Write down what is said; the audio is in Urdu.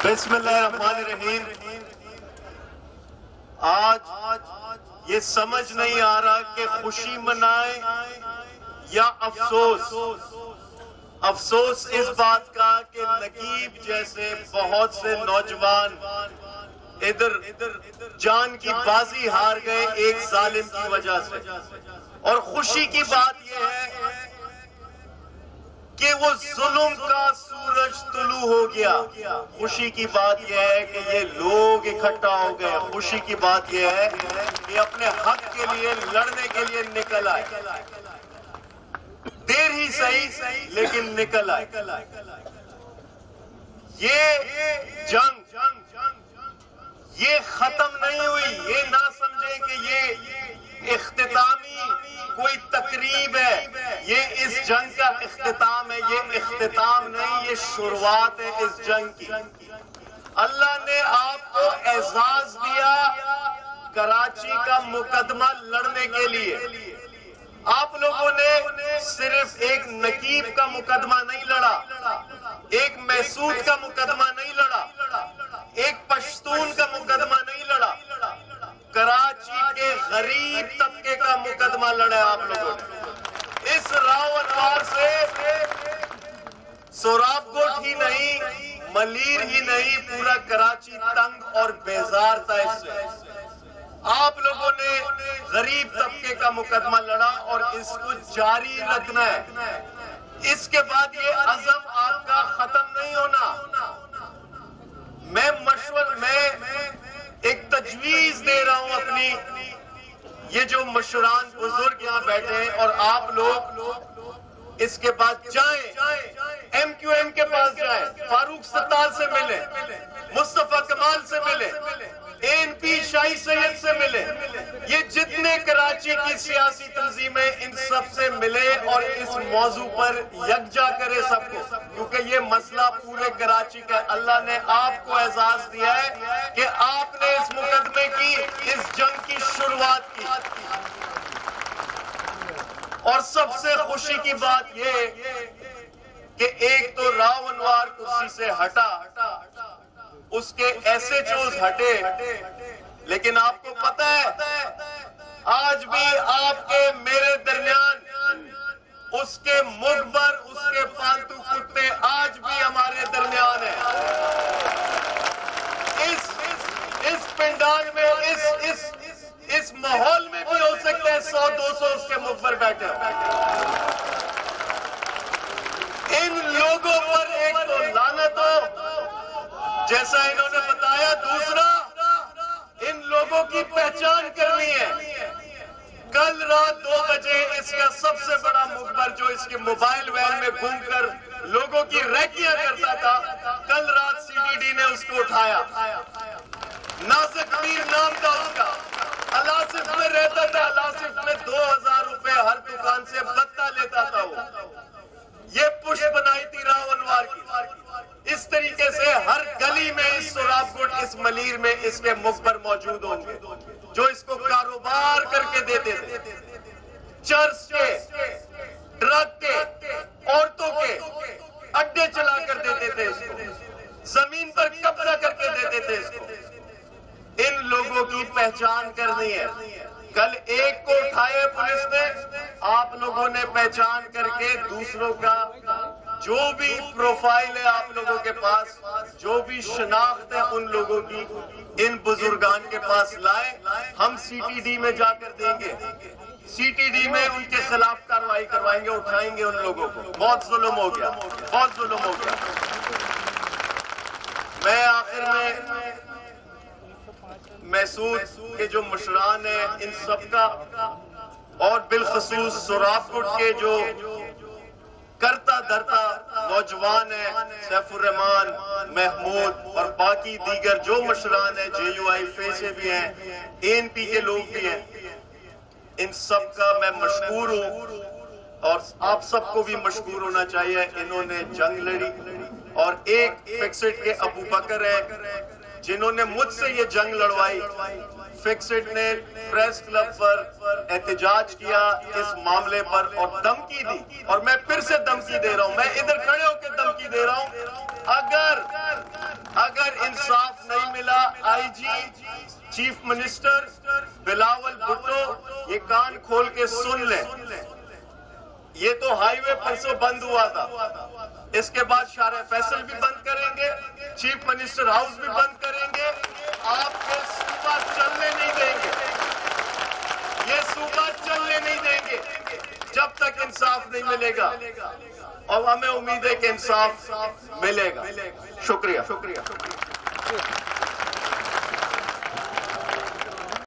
بسم اللہ الرحمن الرحیم۔ آج یہ سمجھ نہیں آ رہا کہ خوشی منائیں یا افسوس۔ افسوس اس بات کا کہ نقیب جیسے بہت سے نوجوان ادھر جان کی بازی ہار گئے ایک ظالم کی وجہ سے، اور خوشی کی بات یہ ہے کہ وہ ظلم کا سورج طلوع ہو گیا۔ خوشی کی بات یہ ہے کہ یہ لوگ اکٹھا ہو گئے۔ خوشی کی بات یہ ہے کہ اپنے حق کے لیے لڑنے کے لیے نکل آئے، دیر ہی صحیح لیکن نکل آئے۔ یہ جنگ یہ ختم نہیں ہوئی، یہ نہ سمجھیں کہ یہ اختتامی کوئی تقریب ہے، یہ اس جنگ کا اختتام ہے۔ یہ اختتام نہیں، یہ شروعات ہے اس جنگ کی۔ اللہ نے آپ کو اعزاز دیا کراچی کا مقدمہ لڑنے کے لیے۔ آپ لوگوں نے صرف ایک نقیب کا مقدمہ نہیں لڑا، ایک محسود کا مقدمہ نہیں لڑا، ایک پشتون کا مقدمہ نہیں لڑا، کراچی کے غریب طبقے کا مقدمہ لڑا آپ لوگوں نے۔ اس راو انوار سے سوراب کوٹ ہی نہیں، ملیر ہی نہیں، پورا کراچی تنگ اور بیزار تھا اس سے۔ آپ لوگوں نے غریب طبقے کا مقدمہ لڑا اور اس کو جاری رکھنا ہے۔ اس کے بعد یہ عزم آپ کا ختم نہیں ہونا۔ میں ایک تجویز دے رہا ہوں اپنی، یہ جو مشران بزرگ یہاں بیٹھے ہیں اور آپ لوگ اس کے بعد جائیں، ایم کیو ایم کے پاس جائیں، فاروق ستار سے ملیں، مصطفیٰ کمال سے ملیں، ANP شاہی سید سے ملے، یہ جتنے کراچی کی سیاسی تنظیمیں ان سب سے ملے اور اس موضوع پر یکجا کرے سب کو، کیونکہ یہ مسئلہ پورے کراچی کا ہے۔ اللہ نے آپ کو اعزاز دیا ہے کہ آپ نے اس مقدمے کی، اس جنگ کی شروعات کی۔ اور سب سے خوشی کی بات یہ کہ ایک تو راو انوار کرسی سے ہٹا، اس کے ایسے چوز ہٹے، لیکن آپ کو پتہ ہے آج بھی آپ کے میرے درمیان اس کے مغبر، اس کے پالتو کتے آج بھی ہمارے درمیان ہیں۔ اس پنڈال میں اس ماحول میں بھی ہو سکتا ہے 100-200 اس کے مغبر بیٹھے۔ ان لوگوں پر ایک تو لعنت ہو جیسا انہوں نے بتایا، دوسرا ان لوگوں کی پہچان کرنی ہے۔ کل رات 2 بجے اس کا سب سے بڑا مخبر جو اس کے موبائل وین میں گھوم کر لوگوں کی ریکیاں کرتا تھا، کل رات CTD نے اس کو اٹھایا۔ نازک میر نام تھا اس کا، الاسف میں رہتا تھا، الاسف میں 2000 روپے ہر دکان سے بتہ لیتا تھا وہ۔ یہ پشت بنائی تھی راو انوار کی۔ اس طریقے سے ہر گلی میں اس سوراب کوٹ، اس ملیر میں اس کے مخبر موجود ہوں گے جو اس کو کاروبار کر کے دیتے تھے، چرس کے، ڈرگ کے، عورتوں کے اڈے چلا کر دیتے تھے اس کو، زمین پر قبضہ کر کے دیتے تھے اس کو۔ ان لوگوں کی پہچان کرنی ہے۔ کل ایک کو اٹھائے پولیس نے، آپ لوگوں نے پہچان کر کے دوسروں کا جو بھی پروفائل ہے آپ لوگوں کے پاس، جو بھی شناخت ہے ان لوگوں کی، ان بزرگان کے پاس لائے۔ ہم CTD میں جا کر دیں گے، CTD میں ان کے خلاف کارروائی کروائیں گے، اٹھائیں گے ان لوگوں کو۔ بہت ظلم ہو گیا، بہت ظلم ہو گیا۔ میں آخر میں محسود کے جو مشران ہیں ان سب کا، اور بالخصوص سوراب کوٹ کے جو کرتا دھرتا نوجوان ہیں، سیف الرحمان، محمود اور باقی دیگر جو مشران ہیں، JUI سے بھی ہیں، ANP کے لوگ بھی ہیں، ان سب کا میں مشکور ہوں، اور آپ سب کو بھی مشکور ہونا چاہیے۔ انہوں نے جنگ لڑی، اور ایک فکسڈ کے ابو بکر ہے جنہوں نے مجھ سے یہ جنگ لڑوائی۔ فکسڈ نے پریس کلب پر احتجاج کیا اس معاملے پر اور دھمکی دی، اور میں پھر سے دھمکی دے رہا ہوں، میں ادھر کھڑے ہو کے دھمکی دے رہا ہوں، اگر انصاف نہیں ملا، آئی جی، چیف منسٹر بلاول بھٹو یہ کان کھول کے سن لیں، یہ تو ہائی وے پرسوں بند ہوا تھا، اس کے بعد شارع فیصل بھی بند کریں گے، چیف منسٹر ہاؤس بھی بند کریں گے، آپ کے صوبہ چلنے نہیں دیں گے، یہ صوبہ چلنے نہیں دیں گے جب تک انصاف نہیں ملے گا، اور ہمیں امید ہے کہ انصاف ملے گا۔ شکریہ۔